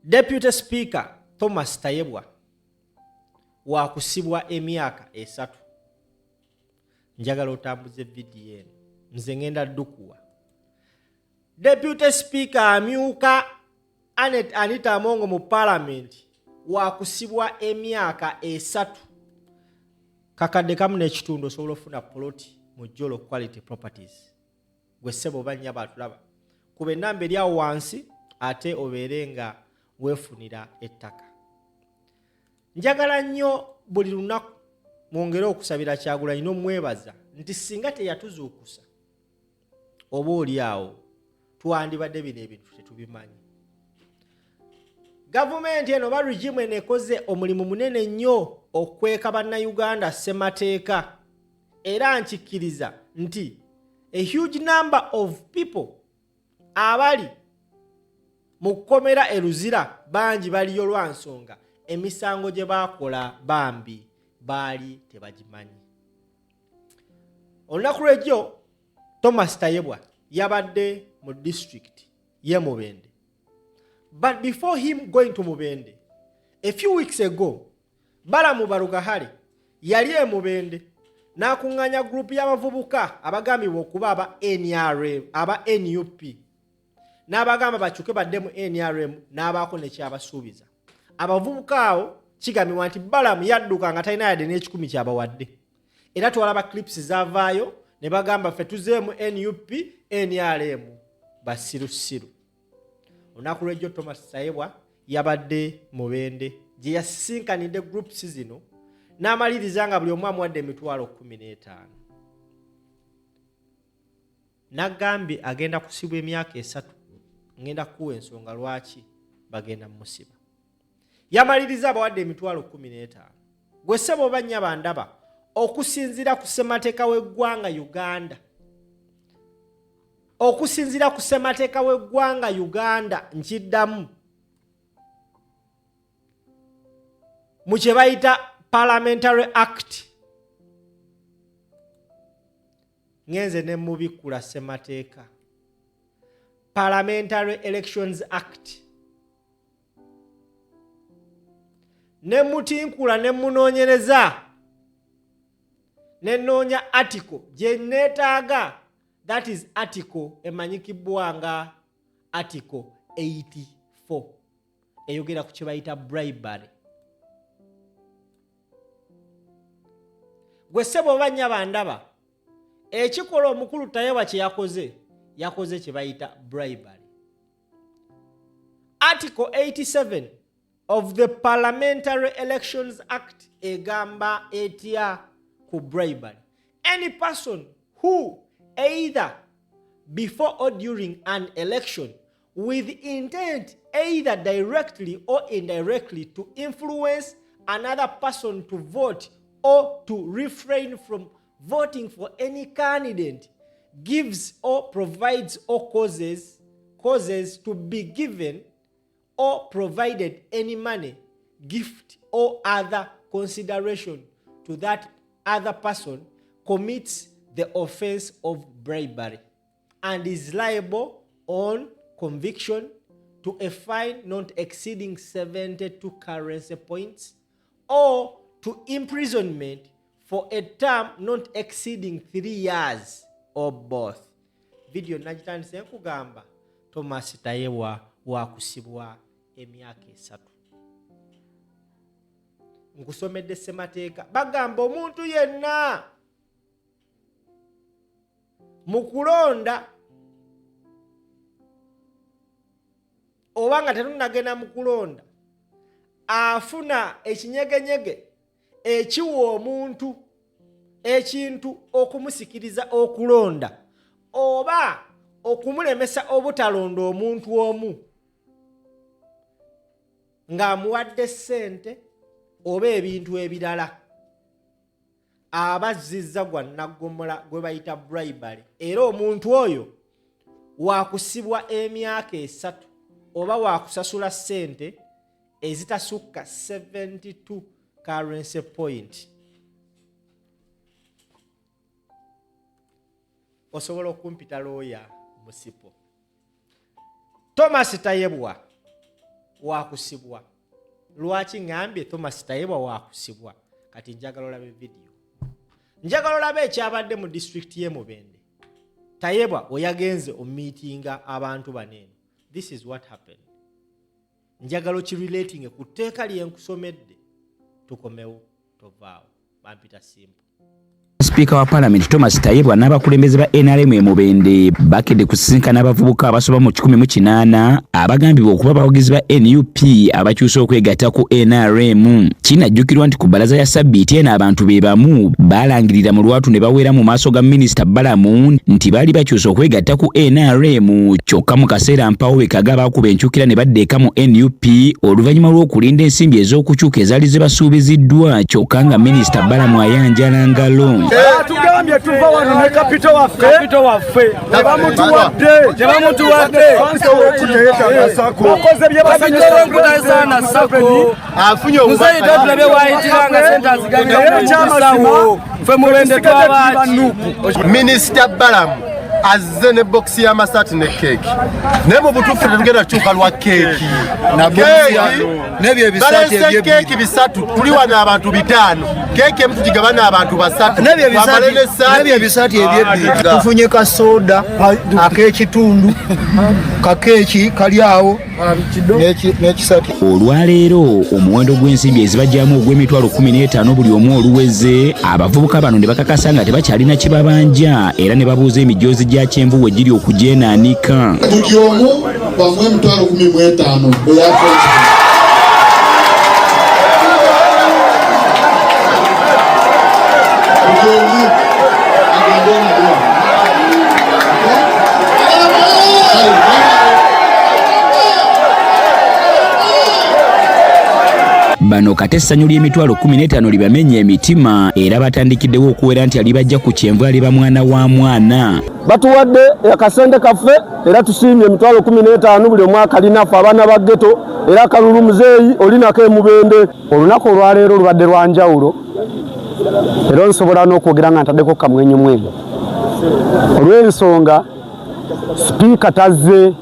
Deputy Speaker Thomas Tayebwa Wakusibwa Emyaka Essatu. Njagala otambuze video eno nze ngenda ddukuwa. Deputy Speaker amyuka Anita Amongo mu Parliament Wakusibwa Emyaka Essatu. Kakadde kamu n'ekitundu osobola ofuna poloti mu Jolo Quality Properties. Gwe ssebo banya batulaba. Kuba ennamba eri awo wansi ate obeere nga weefunira ettaka. Njagala nnyo buli lunaku mwongere okusabira Kyagulanyi n'omwebaza nti singa teyatuzuukusa oba oli awo twandibadde bino ebintu tetubimanyi. Gavumenti eno ba regime eno ekoze omulimu munene nnyo okweka bannayuganda ssemateeka era nkikkiriza nti a huge number of people abali mu kkomera eruzira bangi baliyo lwa nsonga emisango gye baakola bambi baali tebagimanyi. Olunaku lw'ejjo Thomas Tayebwa yabadde mu district ye Mubende. But before him going to Mubende, a few weeks ago, Balamu Barugahari yali e Mubende n'akuŋŋaanya group y'abavubuka abagambibwa okuba aba NRM, aba NUP. N'abagamba bakyuke badde mu NRM n'abaako ne kyabasuubiza. Abavubuka awo kigambibwa nti Balamu yadduka nga talina yadde n'ekikumi kyabawadde. Era twalaba clips zavaayo ne bagamba ffe tuzeemu NUP, NRM basirusiru. Olunaku lw'ejjo Thomas Tayebwa yabadde Mubende gye yasinkanidde groups zino n'amaliriza nga buli omu amuwadde $15,000. Nagambye agenda kusibwa emyaka esatu. Ngenda kuwa ensonga lwaki bagenda musiba. Yamaliriza abawadde $15,000. Gwe ssebo bannya bandaba okusinzira ku ssemateeka w'eggwanga Uganda. Okusinzira ku ssemateeka w'eggwanga Uganda nkiddamu mu kye bayita Parliamentary Act. Ngenze ne mubikula ssemateeka. Parliamentary Elections Act. Ne mutinkula ne munoonyereza ne nnoonya article gye neetaaga, that is article emanyikibwanga article 84 eyogera ku kye bayita bribery. Gwe ssebo bannya bandaba ekikola omukulu Tayebwa kye yakoze kye bayita bribery. Article 87 of the Parliamentary Elections Act egamba etya ku bribery. Any person who either before or during an election with intent either directly or indirectly to influence another person to vote or to refrain from voting for any candidate gives or provides or causes to be given or provided any money, gift or other consideration to that other person commits the offense of bribery and is liable on conviction to a fine not exceeding 72 currency points or to imprisonment for a term not exceeding 3 years or both. Video najitandise nkugamba Thomas Tayebwa Wakusibwa emyaka esatu. Nkusomedde ssemateeka bagamba omuntu yenna mu kulonda oba nga tetunnagenda mu kulonda afuna ekinyegenyege ekiwa omuntu ekintu okumusikiriza okulonda oba okumulemesa obutalonda omuntu omu ng'amuwadde ssente oba ebintu ebirala abazzizza gwa naggomola gwe bayita bribery. Era omuntu oyo waakusibwa emyaka esatu oba waakusasula ssente ezitasukka 72 currency point. Osobola okumpita looya musipo. Thomas Tayebwa Wakusibwa. Lwaki ngambye Thomas Tayebwa Wakusibwa? Kati njagala olabe video. Njagala olabe ekyabadde mu district ye Mubende. Tayebwa oyagenze omeetinga abantu banene. This is what happened. Njagala okirelating ku tteeka lye nkusomedde. Tukomewo tovaawo. Bampita simple. Speaker wa Parliament Thomas Tayebwa n'abakulembeze ba NRM e Mubende bakedde kusisinkana abavubuka abasoba mu 108 abagambibwa okuba abawagizi ba NUP abakyusa okwegatta ku NRM. Kinajjukirwa nti ku bbalaza ya Sabbiiti eno abantu be bamu balangirira mu lwatu ne baweera mu maaso ga Minisita Balamu nti baali bakyusa okwegatta ku NRM. Kyokka mu kaseera mpawo bekaga baakuba enkyukira ne baddeeka mu NUP oluvannyuma lw'okulinda ensimbi ez'okukyuka ezaali zibasuubiziddwa. Kyokka nga Minisita Balamu ayanjala ngalo. Tugambye tuva wano ne kapito waffe tebamutuwadde bakoze bye basajjawenkutasana sako afunye omuzayita tulabe wayitiranga sente azigabiramusawo ffe Mubende twabaki Minisita Balamu azze ne box ya masati ne keeki ne mu butuufu tugenda tukyuka lwa keeki keeki bisatu tuli wano abantu 5 keeki emu tugigabana abantu basatu nebyo bisatu ebyebbiga tufunye kasoda ak'ekitundu kakeeki kali awo n'ekisatu. Olwaleero omuwendo gw'ensimbi ezibajjamu ogw'emitwalo 15 buli omu oluweze, abavubuka bano ne bakakasa nga tebakyalina kibabanja era ne babuuza emijoozi gya kyenvu we giri okugyenaanika. Buli omu bamwe emitwalo 15 Bano kate essanyu ly'emitwalo 15 libamenye emitima era batandikiddewo okuwera nti alibajja ku kyenvu aliba mwana wa mwana. batuwadde akasente kaffe era tusiimye emitwalo 15 buli omwaka alinaffe abaana ba ghetto era kalulu muzeeyi olinako e Mubende. Olunaku olwaleero lubadde lwa njawulo era nsobola n'okwogera nga ntaddeko kamwenyumwenyu olw'ensonga sipiika tazze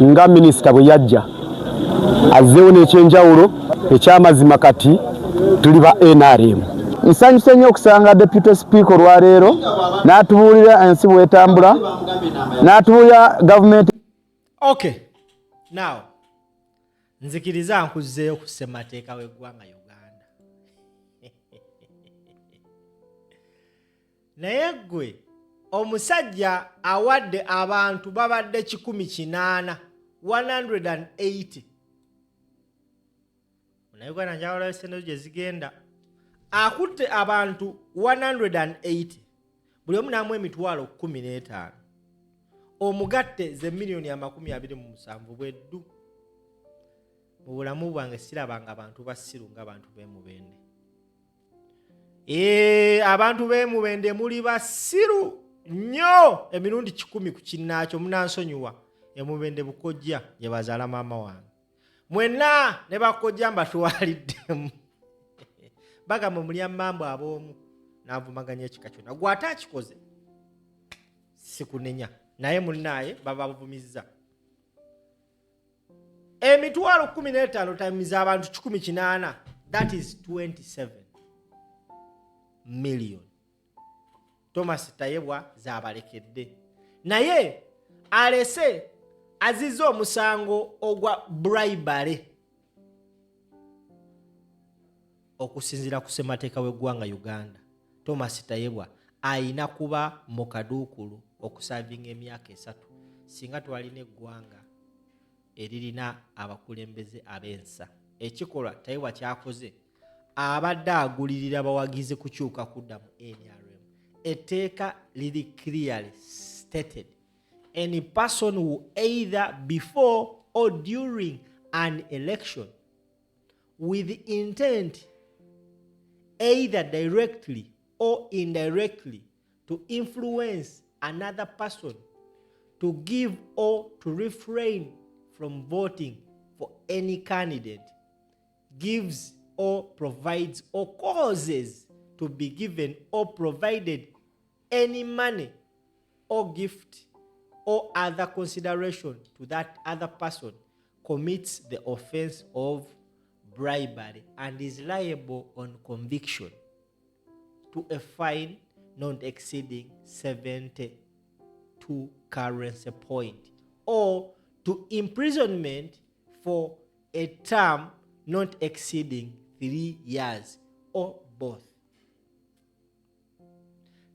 nga minisita bwe yajja, azzeewo n'ekyenjawulo ekyamazima kati tuli ba NRM. Nsanyuse nnyo okusanga Deputy Speaker olwaleero n'atubuulira ensi bw'etambula n'atubuulira gavumenti. Okay, now nzikiriza nkuzzeeyo ku ssemateeka w'eggwanga Uganda. Naye ggwe omusajja awadde abantu babadde 180 180 Uganda njawulo esente gye zigenda akutte abantu 180 buli omu n'amu emitwalo 15 omugatte ze $27,000 bweddu. Mu bulamu bwange sirabanga abantu basiru nga abantu b'e Mubende. Abantu b'e Mubende muli basiru nnyo emirundi 10 ku kinnaakyo munansonyiwa. E Mubende Bukojja gye bazaala maama wange. Mwenna ne bakojja mbatwaliddemu. Bagamba mulya mambo ab'omu n'avumaganya ekika kyonna. Gwe ate akikoze sikunenya naye munnaye babavumizza. Emitwalo 15 times abantu 180, that is 27 million. Thomas Tayebwa zaabalekedde. Naye alese azize omusango ogwa bribery okusinzira ku ssemateeka w'eggwanga Uganda. Thomas Tayebwa ayina kuba mu kaduukulu okusavinga emyaka 3 singa twalina eggwanga eririna abakulembeze ab'ensa. Ekikolwa Tayebwa kyakoze abadde agulirira bawagizi kukyuka kudda mu NRM. Etteeka liri clearly stated any person who either before or during an election with intent either directly or indirectly to influence another person to give or to refrain from voting for any candidate gives or provides or causes to be given or provided any money or gift or other consideration to that other person commits the offense of bribery and is liable on conviction to a fine not exceeding 72 currency point or to imprisonment for a term not exceeding 3 years or both.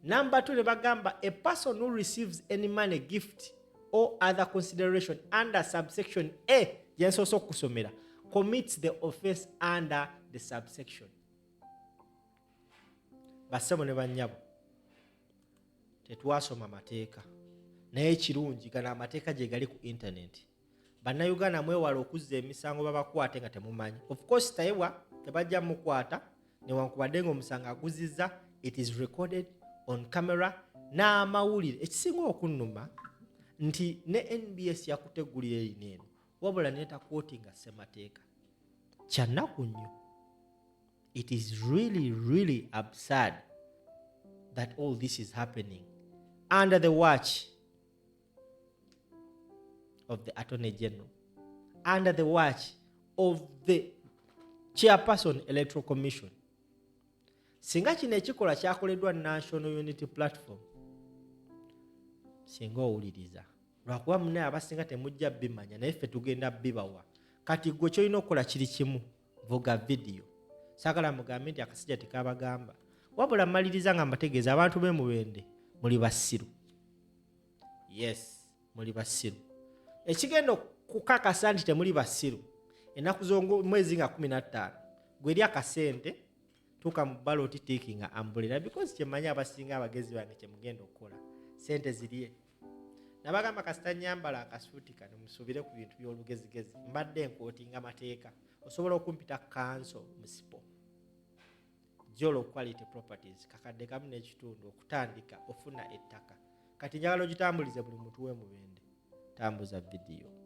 Number 2, nebagamba, a person who receives any money, gift or other consideration under subsection A yensoso kusomera commits the offense under the subsection. Basebo ne banyabo tetwasoma mateeka naye kirungi gana amateeka gye gali ku internet. Bannayuganda mwewala okuzza emisango babakwate nga temumanyi. Of course Tayebwa tebajja mukwata newankubadde ng'omusango aguzizza, it is recorded on camera n'amawulire. Ekisinga okunnuma nti ne NBS yakutegulira erino eno wabula netakwotinga ssemateeka. Kyannaku nnyo. It is really absurd that all this is happening under the watch of the Attorney General, under the watch of the Chairperson Electoral Commission. Singa kino ekikola kyakoleddwa National Unity Platform, singa owuliriza lwakuba munaye abasinga temujja bimanya naye ffe tugenda bibawa. Kati gwe kyolina okukola kiri kimu, vuga video. Saagala mugambe nti akasijja tekabagamba, wabula maliriza nga mbategeeza abantu b'e Mubende muli basiru. Yes, muli basiru. Ekigenda kukakasa nti temuli basiru, ennaku z'omwezi nga 15 gweri akasente tuka mu ballot taking umbrella, because kyemanya abasinga abagezi bange kyemugenda okukola sente ziriye. Nabagamba kasita nyambala akasuuti kano musubire ku bintu by'olugezigezi, mbadde nkootinga mateeka, osobola okumpita kanso musipo Jolo Quality Properties kakadde kamu n'ekitundu okutandika ofuna ettaka. Kati njagala ogitambulize buli muntu w'e Mubende. Tambuza video.